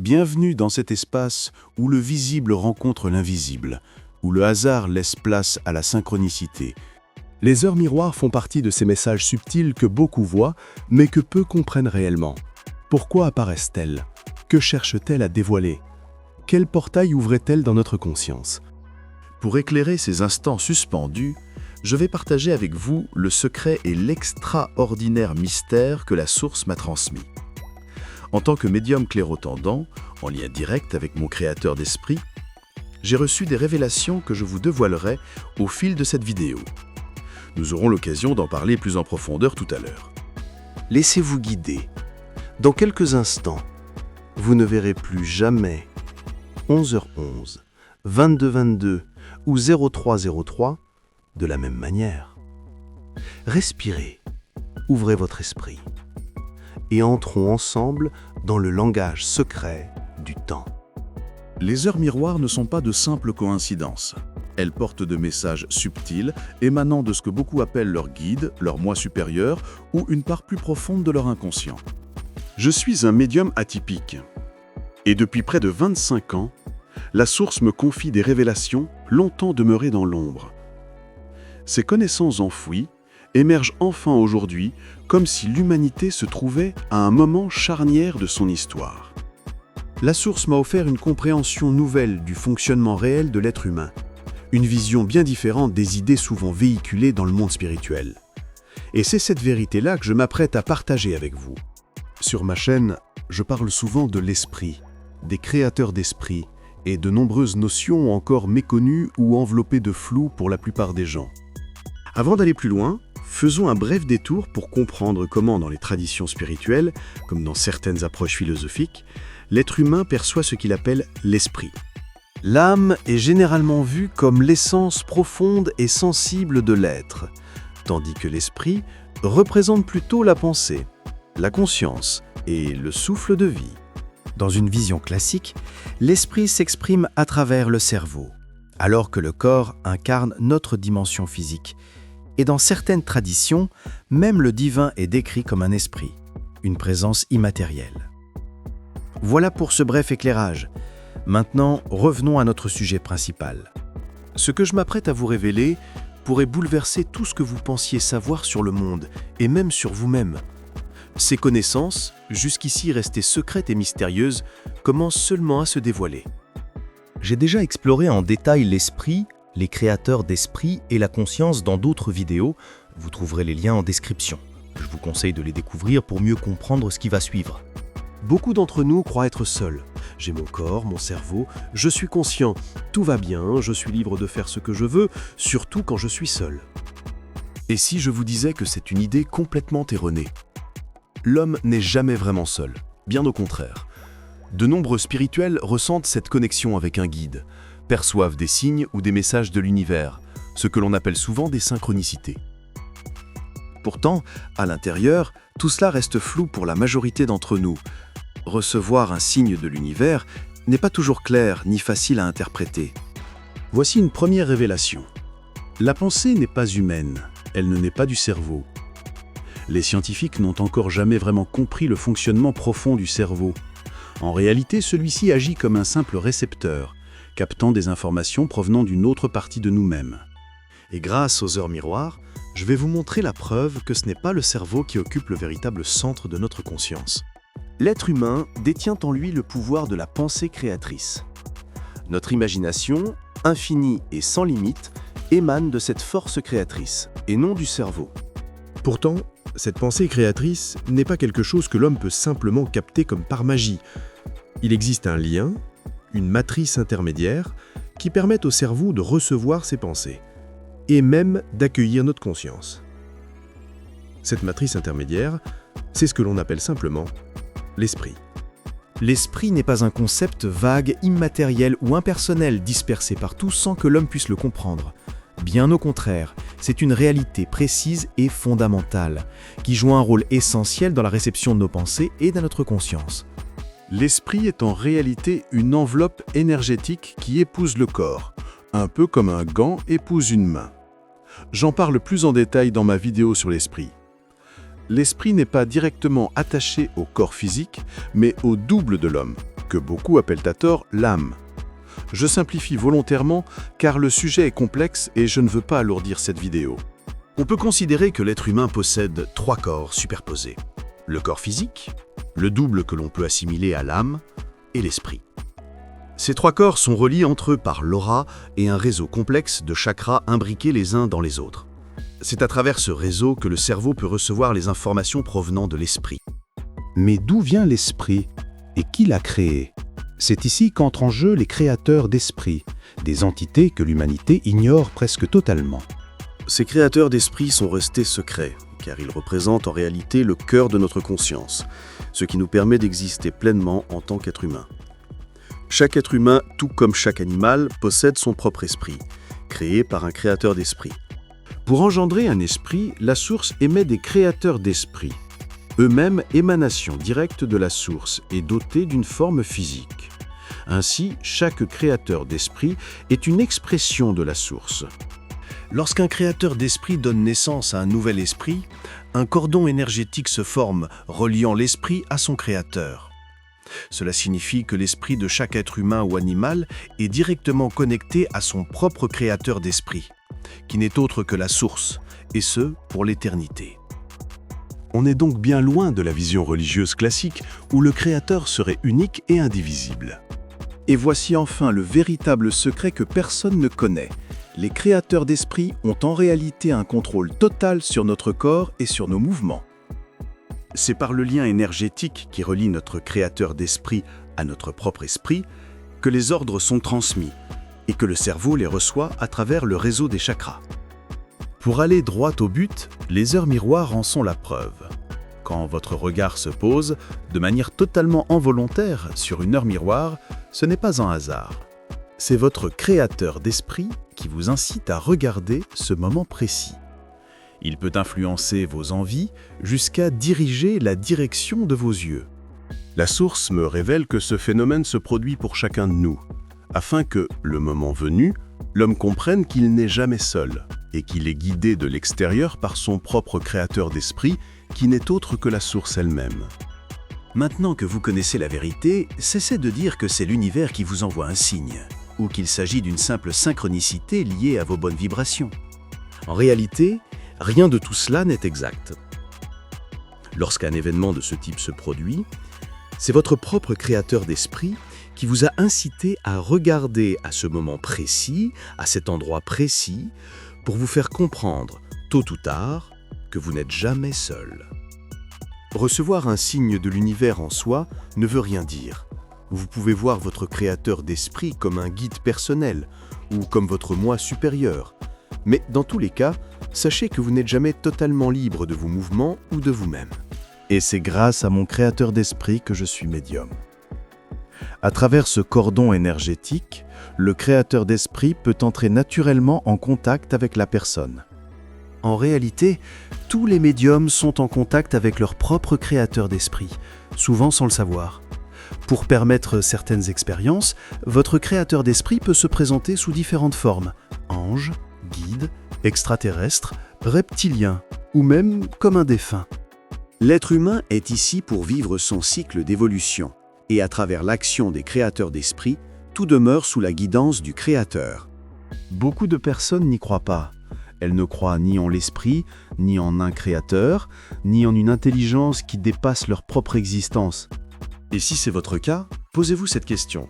Bienvenue dans cet espace où le visible rencontre l'invisible, où le hasard laisse place à la synchronicité. Les heures miroirs font partie de ces messages subtils que beaucoup voient, mais que peu comprennent réellement. Pourquoi apparaissent-elles? Que cherchent-elles à dévoiler? Quel portail ouvraient-elles dans notre conscience? Pour éclairer ces instants suspendus, je vais partager avec vous le secret et l'extraordinaire mystère que la source m'a transmis. En tant que médium clairotendant, en lien direct avec mon créateur d'esprit, j'ai reçu des révélations que je vous dévoilerai au fil de cette vidéo. Nous aurons l'occasion d'en parler plus en profondeur tout à l'heure. Laissez-vous guider. Dans quelques instants, vous ne verrez plus jamais 11h11, 22h22 ou 03h03 de la même manière. Respirez, ouvrez votre esprit et entrons ensemble dans le langage secret du temps. Les heures miroirs ne sont pas de simples coïncidences. Elles portent de messages subtils émanant de ce que beaucoup appellent leur guide, leur moi supérieur ou une part plus profonde de leur inconscient. Je suis un médium atypique. Et depuis près de 25 ans, la source me confie des révélations longtemps demeurées dans l'ombre. Ces connaissances enfouies émergent enfin aujourd'hui comme si l'humanité se trouvait à un moment charnière de son histoire. La source m'a offert une compréhension nouvelle du fonctionnement réel de l'être humain, une vision bien différente des idées souvent véhiculées dans le monde spirituel. Et c'est cette vérité-là que je m'apprête à partager avec vous. Sur ma chaîne, je parle souvent de l'esprit, des créateurs d'esprit et de nombreuses notions encore méconnues ou enveloppées de flou pour la plupart des gens. Avant d'aller plus loin, faisons un bref détour pour comprendre comment dans les traditions spirituelles, comme dans certaines approches philosophiques, l'être humain perçoit ce qu'il appelle l'esprit. L'âme est généralement vue comme l'essence profonde et sensible de l'être, tandis que l'esprit représente plutôt la pensée, la conscience et le souffle de vie. Dans une vision classique, l'esprit s'exprime à travers le cerveau, alors que le corps incarne notre dimension physique. Et dans certaines traditions, même le divin est décrit comme un esprit, une présence immatérielle. Voilà pour ce bref éclairage. Maintenant, revenons à notre sujet principal. Ce que je m'apprête à vous révéler pourrait bouleverser tout ce que vous pensiez savoir sur le monde, et même sur vous-même. Ces connaissances, jusqu'ici restées secrètes et mystérieuses, commencent seulement à se dévoiler. J'ai déjà exploré en détail l'esprit, les créateurs d'esprit et la conscience dans d'autres vidéos. Vous trouverez les liens en description. Je vous conseille de les découvrir pour mieux comprendre ce qui va suivre. Beaucoup d'entre nous croient être seuls. J'ai mon corps, mon cerveau, je suis conscient, tout va bien, je suis libre de faire ce que je veux, surtout quand je suis seul. Et si je vous disais que c'est une idée complètement erronée? L'homme n'est jamais vraiment seul, bien au contraire. De nombreux spirituels ressentent cette connexion avec un guide, perçoivent des signes ou des messages de l'univers, ce que l'on appelle souvent des synchronicités. Pourtant, à l'intérieur, tout cela reste flou pour la majorité d'entre nous. Recevoir un signe de l'univers n'est pas toujours clair ni facile à interpréter. Voici une première révélation. La pensée n'est pas humaine, elle ne naît pas du cerveau. Les scientifiques n'ont encore jamais vraiment compris le fonctionnement profond du cerveau. En réalité, celui-ci agit comme un simple récepteur, captant des informations provenant d'une autre partie de nous-mêmes. Et grâce aux heures miroirs, je vais vous montrer la preuve que ce n'est pas le cerveau qui occupe le véritable centre de notre conscience. L'être humain détient en lui le pouvoir de la pensée créatrice. Notre imagination, infinie et sans limite, émane de cette force créatrice, et non du cerveau. Pourtant, cette pensée créatrice n'est pas quelque chose que l'homme peut simplement capter comme par magie. Il existe un lien, une matrice intermédiaire, qui permet au cerveau de recevoir ses pensées, et même d'accueillir notre conscience. Cette matrice intermédiaire, c'est ce que l'on appelle simplement l'esprit. L'esprit n'est pas un concept vague, immatériel ou impersonnel dispersé partout sans que l'homme puisse le comprendre. Bien au contraire, c'est une réalité précise et fondamentale, qui joue un rôle essentiel dans la réception de nos pensées et de notre conscience. L'esprit est en réalité une enveloppe énergétique qui épouse le corps, un peu comme un gant épouse une main. J'en parle plus en détail dans ma vidéo sur l'esprit. L'esprit n'est pas directement attaché au corps physique, mais au double de l'homme, que beaucoup appellent à tort l'âme. Je simplifie volontairement car le sujet est complexe et je ne veux pas alourdir cette vidéo. On peut considérer que l'être humain possède 3 corps superposés. Le corps physique, le double que l'on peut assimiler à l'âme, et l'esprit. Ces 3 corps sont reliés entre eux par l'aura et un réseau complexe de chakras imbriqués les uns dans les autres. C'est à travers ce réseau que le cerveau peut recevoir les informations provenant de l'esprit. Mais d'où vient l'esprit et qui l'a créé? C'est ici qu'entrent en jeu les créateurs d'esprit, des entités que l'humanité ignore presque totalement. Ces créateurs d'esprit sont restés secrets, car ils représentent en réalité le cœur de notre conscience, ce qui nous permet d'exister pleinement en tant qu'être humain. Chaque être humain, tout comme chaque animal, possède son propre esprit, créé par un créateur d'esprit. Pour engendrer un esprit, la source émet des créateurs d'esprit, eux-mêmes émanations directes de la source et dotés d'une forme physique. Ainsi, chaque créateur d'esprit est une expression de la source. Lorsqu'un créateur d'esprit donne naissance à un nouvel esprit, un cordon énergétique se forme, reliant l'esprit à son créateur. Cela signifie que l'esprit de chaque être humain ou animal est directement connecté à son propre créateur d'esprit, qui n'est autre que la source, et ce, pour l'éternité. On est donc bien loin de la vision religieuse classique où le créateur serait unique et indivisible. Et voici enfin le véritable secret que personne ne connaît. Les créateurs d'esprit ont en réalité un contrôle total sur notre corps et sur nos mouvements. C'est par le lien énergétique qui relie notre créateur d'esprit à notre propre esprit que les ordres sont transmis et que le cerveau les reçoit à travers le réseau des chakras. Pour aller droit au but, les heures miroirs en sont la preuve. Quand votre regard se pose, de manière totalement involontaire, sur une heure miroir, ce n'est pas un hasard. C'est votre créateur d'esprit qui vous incite à regarder ce moment précis. Il peut influencer vos envies jusqu'à diriger la direction de vos yeux. La source me révèle que ce phénomène se produit pour chacun de nous, afin que, le moment venu, l'homme comprenne qu'il n'est jamais seul et qu'il est guidé de l'extérieur par son propre créateur d'esprit qui n'est autre que la source elle-même. Maintenant que vous connaissez la vérité, cessez de dire que c'est l'univers qui vous envoie un signe, ou qu'il s'agit d'une simple synchronicité liée à vos bonnes vibrations. En réalité, rien de tout cela n'est exact. Lorsqu'un événement de ce type se produit, c'est votre propre créateur d'esprit qui vous a incité à regarder à ce moment précis, à cet endroit précis, pour vous faire comprendre, tôt ou tard, que vous n'êtes jamais seul. Recevoir un signe de l'univers en soi ne veut rien dire. Vous pouvez voir votre créateur d'esprit comme un guide personnel ou comme votre moi supérieur. Mais dans tous les cas, sachez que vous n'êtes jamais totalement libre de vos mouvements ou de vous-même. Et c'est grâce à mon créateur d'esprit que je suis médium. À travers ce cordon énergétique, le créateur d'esprit peut entrer naturellement en contact avec la personne. En réalité, tous les médiums sont en contact avec leur propre créateur d'esprit, souvent sans le savoir. Pour permettre certaines expériences, votre créateur d'esprit peut se présenter sous différentes formes, ange, guide, extraterrestre, reptilien ou même comme un défunt. L'être humain est ici pour vivre son cycle d'évolution, et à travers l'action des créateurs d'esprit, tout demeure sous la guidance du Créateur. Beaucoup de personnes n'y croient pas. Elles ne croient ni en l'esprit, ni en un créateur, ni en une intelligence qui dépasse leur propre existence. Et si c'est votre cas, posez-vous cette question.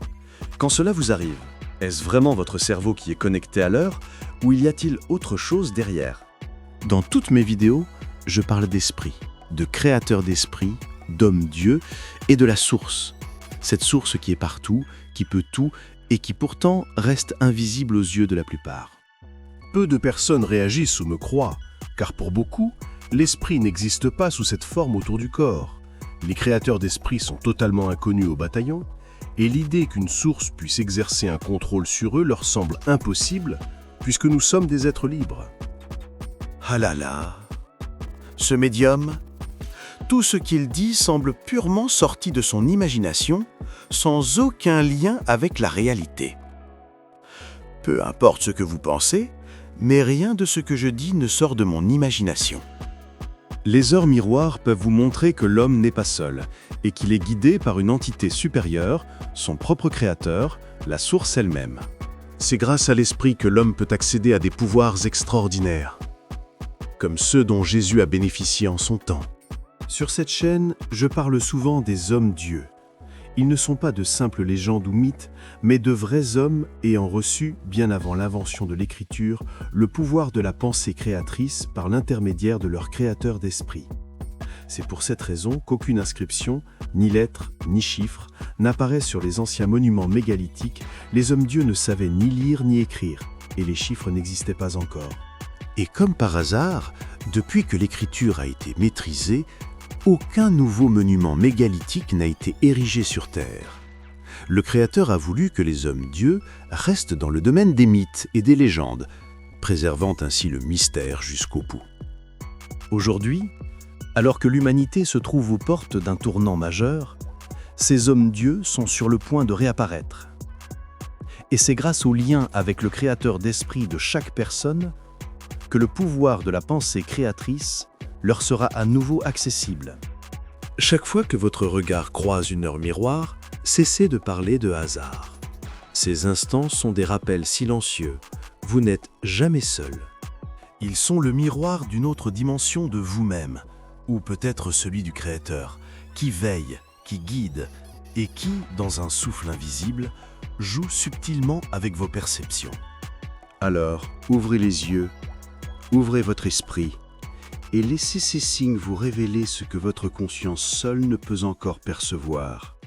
Quand cela vous arrive, est-ce vraiment votre cerveau qui est connecté à l'heure, ou y a-t-il autre chose derrière? Dans toutes mes vidéos, je parle d'esprit, de créateur d'esprit, d'homme-dieu et de la source. Cette source qui est partout, qui peut tout et qui pourtant reste invisible aux yeux de la plupart. Peu de personnes réagissent ou me croient, car pour beaucoup, l'esprit n'existe pas sous cette forme autour du corps. Les créateurs d'esprit sont totalement inconnus au bataillon, et l'idée qu'une source puisse exercer un contrôle sur eux leur semble impossible, puisque nous sommes des êtres libres. Ah là là! Ce médium, tout ce qu'il dit semble purement sorti de son imagination, sans aucun lien avec la réalité. Peu importe ce que vous pensez, mais rien de ce que je dis ne sort de mon imagination. Les heures miroirs peuvent vous montrer que l'homme n'est pas seul et qu'il est guidé par une entité supérieure, son propre créateur, la source elle-même. C'est grâce à l'esprit que l'homme peut accéder à des pouvoirs extraordinaires, comme ceux dont Jésus a bénéficié en son temps. Sur cette chaîne, je parle souvent des hommes-dieux. Ils ne sont pas de simples légendes ou mythes, mais de vrais hommes ayant reçu, bien avant l'invention de l'écriture, le pouvoir de la pensée créatrice par l'intermédiaire de leur créateur d'esprit. C'est pour cette raison qu'aucune inscription, ni lettre, ni chiffre, n'apparaît sur les anciens monuments mégalithiques. Les hommes-dieux ne savaient ni lire ni écrire, et les chiffres n'existaient pas encore. Et comme par hasard, depuis que l'écriture a été maîtrisée, aucun nouveau monument mégalithique n'a été érigé sur Terre. Le Créateur a voulu que les hommes-dieux restent dans le domaine des mythes et des légendes, préservant ainsi le mystère jusqu'au bout. Aujourd'hui, alors que l'humanité se trouve aux portes d'un tournant majeur, ces hommes-dieux sont sur le point de réapparaître. Et c'est grâce au lien avec le créateur d'esprit de chaque personne que le pouvoir de la pensée créatrice leur sera à nouveau accessible. Chaque fois que votre regard croise une heure miroir, cessez de parler de hasard. Ces instants sont des rappels silencieux. Vous n'êtes jamais seul. Ils sont le miroir d'une autre dimension de vous-même, ou peut-être celui du Créateur, qui veille, qui guide, et qui, dans un souffle invisible, joue subtilement avec vos perceptions. Alors, ouvrez les yeux, ouvrez votre esprit, et laissez ces signes vous révéler ce que votre conscience seule ne peut encore percevoir.